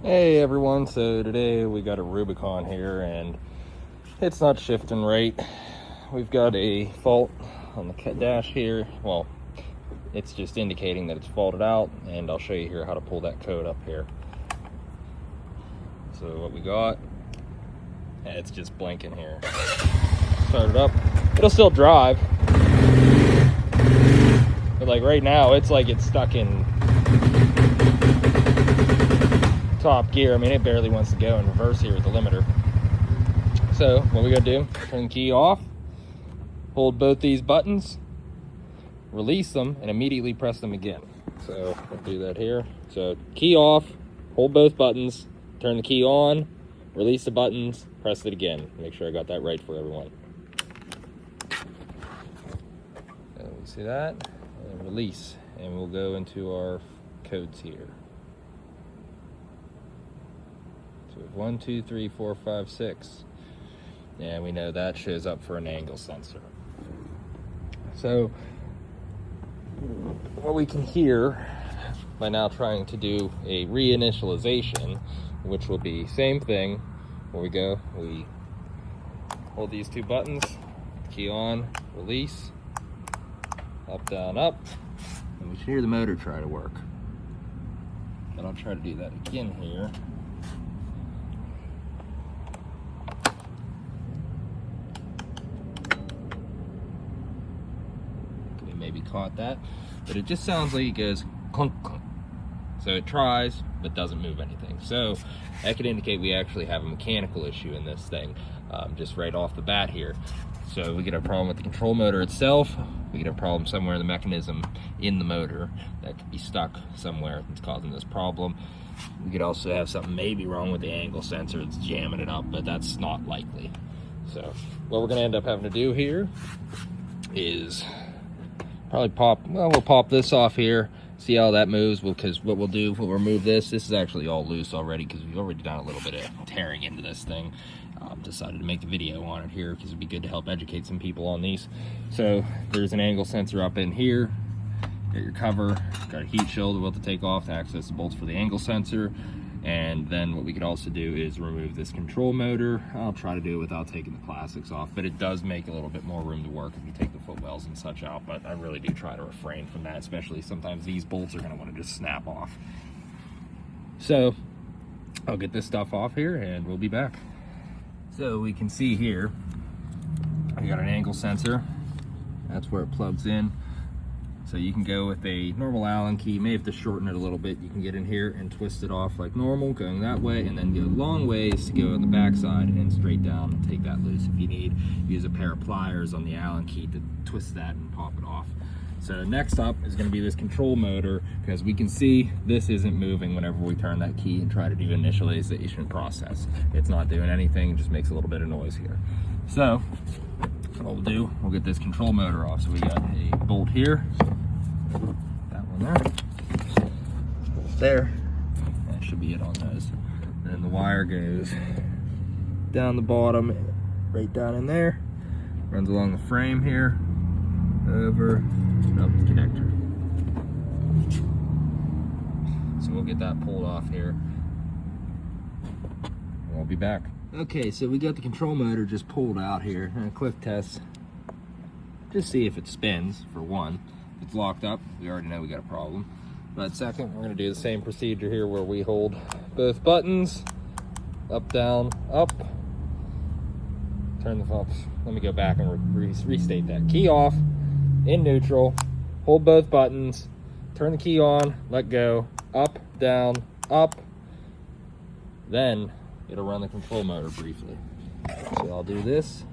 Hey everyone, so today we got a Rubicon here and it's not shifting right. We've got a fault on the dash here. Well, it's just indicating that it's faulted out, and I'll show you here how to pull that code up here. So what we got, it's just blinking here. Start it up, it'll still drive, but like right now it's like it's stuck in top gear. I mean, it barely wants to go in reverse here with the limiter. So what we gotta do, turn the key off, hold both these buttons, release them, and immediately press them again. So I'll do that here. So key off, hold both buttons, turn the key on, release the buttons, press it again. Make sure I got that right for everyone. So we see that, and release, and we'll go into our codes here. So 1, 2, 3, 4, 5, 6. And we know that shows up for an angle sensor. So what we can hear by now trying to do a reinitialization, which will be same thing, where we go, we hold these two buttons, key on, release, up, down, up, and we should hear the motor try to work. And I'll try to do that again here. Maybe caught that, but it just sounds like it goes clunk clunk. So it tries but doesn't move anything. So that could indicate we actually have a mechanical issue in this thing, just right off the bat here. So we get a problem with the control motor itself. We get a problem somewhere in the mechanism in the motor that could be stuck somewhere that's causing this problem. We could also have something maybe wrong with the angle sensor that's jamming it up, but that's not likely. So what we're gonna end up having to do here is probably we'll pop this off here, see how that moves, because what we'll do, we'll remove this. This is actually all loose already because we've already done a little bit of tearing into this thing. Decided to make a video on it here because it'd be good to help educate some people on these. So there's an angle sensor up in here. Got your cover, got a heat shield we'll have to take off to access the bolts for the angle sensor. And then what we could also do is remove this control motor. I'll try to do it without taking the plastics off, but it does make a little bit more room to work if you take the footwells and such out, but I really do try to refrain from that, especially sometimes these bolts are gonna wanna just snap off. So I'll get this stuff off here and we'll be back. So we can see here, I got an angle sensor. That's where it plugs in. So you can go with a normal Allen key. You may have to shorten it a little bit. You can get in here and twist it off like normal, going that way, and then go long ways to go on the back side and straight down and take that loose if you need. Use a pair of pliers on the Allen key to twist that and pop it off. So next up is going to be this control motor, because we can see this isn't moving whenever we turn that key and try to do initialization process. It's not doing anything, it just makes a little bit of noise here. So what we'll do, we'll get this control motor off. So we got a bolt here, that one there, bolt there, that should be it on those. And then the wire goes down the bottom, right down in there, runs along the frame here, over, and up the connector. So we'll get that pulled off here, and we'll be back. Okay, so we got the control motor just pulled out here, and a quick test. Just see if it spins, for one. If it's locked up, we already know we got a problem. But second, we're gonna do the same procedure here where we hold both buttons, up, down, up. Turn the pumps. Let me go back and restate that. Key off, in neutral, hold both buttons, turn the key on, let go, up, down, up. Then it'll run the control motor briefly. So I'll do this.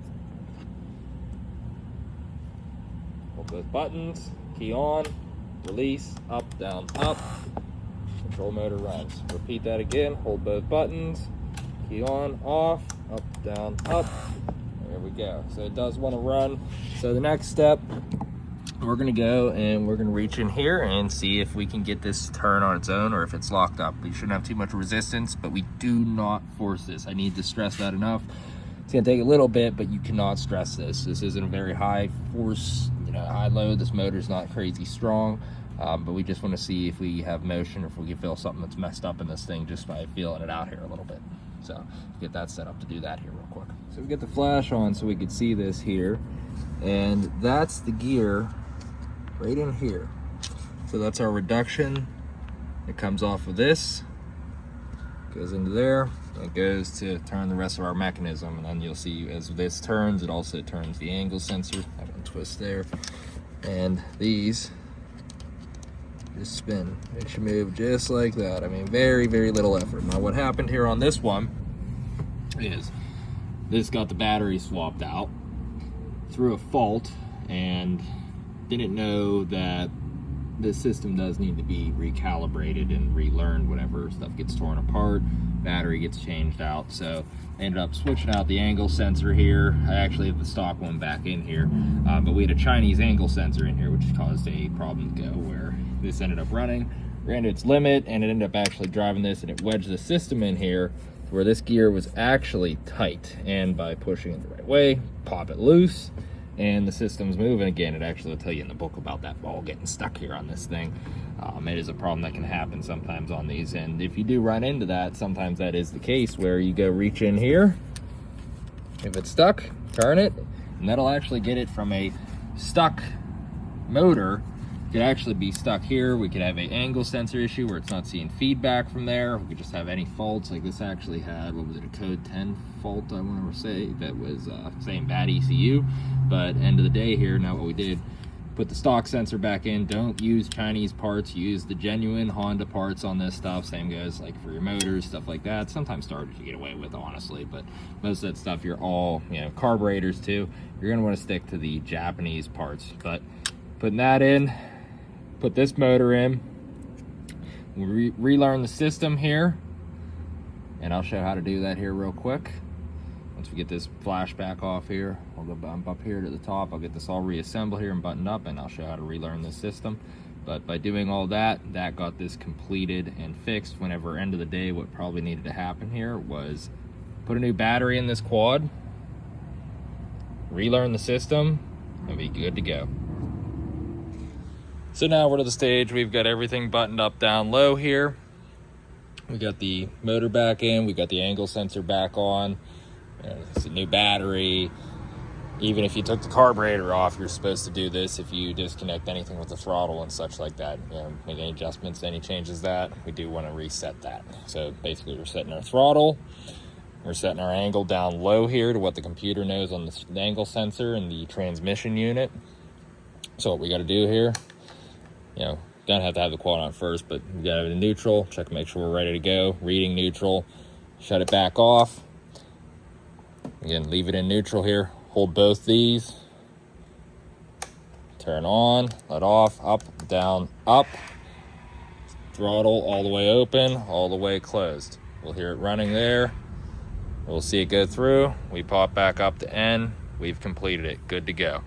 Hold both buttons, key on, release, up, down, up. Control motor runs. Repeat that again. Hold both buttons, key on, off, up, down, up. There we go. So it does want to run. So the next step, we're gonna go and we're gonna reach in here and see if we can get this to turn on its own or if it's locked up. We shouldn't have too much resistance, but we do not force this. I need to stress that enough. It's gonna take a little bit, but you cannot stress this. This isn't a very high force, high load. This motor's not crazy strong. But we just want to see if we have motion or if we can feel something that's messed up in this thing just by feeling it out here a little bit. So get that set up to do that here real quick. So we get the flash on so we could see this here, and that's the gear right in here. So that's our reduction. It comes off of this, goes into there, and it goes to turn the rest of our mechanism. And then you'll see as this turns, it also turns the angle sensor. That one twists there, and these just spin. It should move just like that. I mean, very, very little effort. Now what happened here on this one is this got the battery swapped out through a fault, and didn't know that the system does need to be recalibrated and relearned whenever stuff gets torn apart, battery gets changed out. So I ended up switching out the angle sensor here. I actually have the stock one back in here, but we had a Chinese angle sensor in here, which caused a problem to go where this ended up ran to its limit, and it ended up actually driving this, and it wedged the system in here where this gear was actually tight, and by pushing it the right way, pop it loose, and the system's moving again. It actually will tell you in the book about that ball getting stuck here on this thing. It is a problem that can happen sometimes on these, and if you do run into that, sometimes that is the case where you go reach in here, if it's stuck, turn it, and that'll actually get it from a stuck motor. It could actually be stuck here. We could have an angle sensor issue where it's not seeing feedback from there. We could just have any faults. Like this actually had, what was it, a code 10 fault, I want to say, that was saying bad ECU. But end of the day here, now what we did, put the stock sensor back in. Don't use Chinese parts, use the genuine Honda parts on this stuff. Same goes like for your motors, stuff like that. Sometimes starters you get away with, honestly, but most of that stuff, you're all, you know, carburetors too, you're gonna want to stick to the Japanese parts. But putting that in, put this motor in, we relearn the system here, and I'll show how to do that here real quick. Once we get this flash back off here, I'll go bump up here to the top. I'll get this all reassembled here and buttoned up, and I'll show how to relearn the system. But by doing all that, that got this completed and fixed. Whenever end of the day, what probably needed to happen here was put a new battery in this quad, relearn the system, and be good to go. So now we're to the stage, we've got everything buttoned up down low here. We got the motor back in, we got the angle sensor back on. It's a new battery. Even if you took the carburetor off, you're supposed to do this if you disconnect anything with the throttle and such like that. You know, make any adjustments, any changes that, we do want to reset that. So basically we're setting our throttle, we're setting our angle down low here to what the computer knows on the angle sensor and the transmission unit. So what we got to do here, you know, don't have to have the quad on first, but we got it in neutral, check to make sure we're ready to go, reading neutral, shut it back off. Again, leave it in neutral here, hold both these, turn on, let off, up, down, up, throttle all the way open, all the way closed. We'll hear it running there, we'll see it go through, we pop back up to N, we've completed it, good to go.